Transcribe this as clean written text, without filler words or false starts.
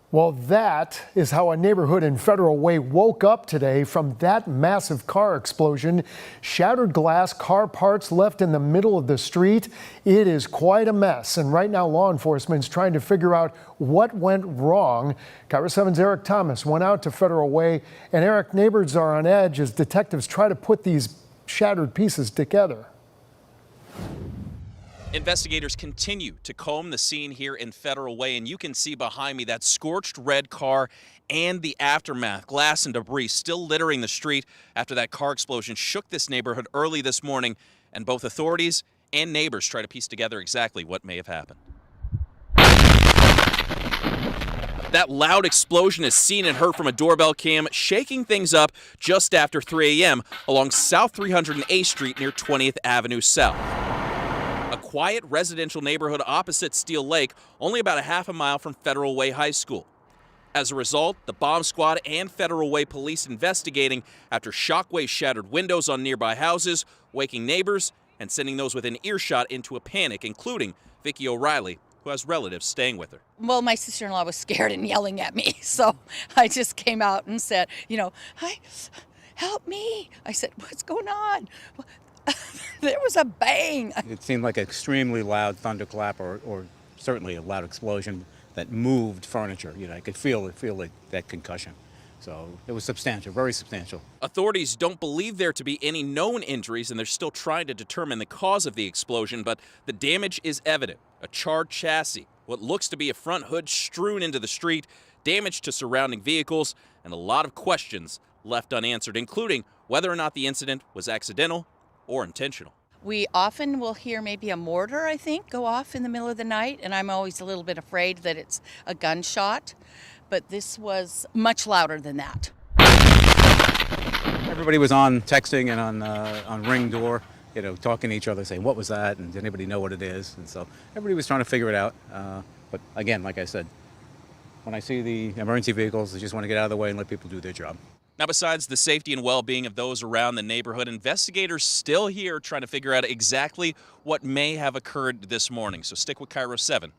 Well, that is how a neighborhood in Federal Way woke up today from that massive car explosion. Shattered glass, car parts left in the middle of the street. It is quite a mess. And right now, law enforcement is trying to figure out what went wrong. KIRO 7's Eric Thomas went out to Federal Way. And Eric, neighbors are on edge as detectives try to put these shattered pieces together. Investigators continue to comb the scene here in Federal Way, and you can see behind me that scorched red car and the aftermath. Glass and debris still littering the street after that car explosion shook this neighborhood early this morning, and both authorities and neighbors try to piece together exactly what may have happened. That loud explosion is seen and heard from a doorbell cam, shaking things up just after 3 a.m. along South 308th Street near 20th Avenue South. A quiet residential neighborhood opposite Steel Lake, only about a half a mile from Federal Way High School. As a result, the bomb squad and Federal Way police investigating after shockwaves shattered windows on nearby houses, waking neighbors and sending those within earshot into a panic, including Vicki O'Reilly, who has relatives staying with her. Well, my sister-in-law was scared and yelling at me, so I just came out and said, "Hi, help me." I said, "What's going on?" There was a bang. It seemed like an extremely loud thunderclap or certainly a loud explosion that moved furniture. I could feel like that concussion. So it was substantial, very substantial. Authorities don't believe there to be any known injuries, and they're still trying to determine the cause of the explosion, but the damage is evident. A charred chassis, what looks to be a front hood strewn into the street, damage to surrounding vehicles, and a lot of questions left unanswered, including whether or not the incident was accidental or intentional. We often will hear maybe a mortar, I think, go off in the middle of the night, and I'm always a little bit afraid that it's a gunshot, but this was much louder than that. Everybody was on texting and on Ring Door, talking to each other, saying, "What was that? And did anybody know what it is?" And so everybody was trying to figure it out. But again, like I said, when I see the emergency vehicles, I just want to get out of the way and let people do their job. Now, besides the safety and well-being of those around the neighborhood, investigators still here trying to figure out exactly what may have occurred this morning. So stick with KIRO 7.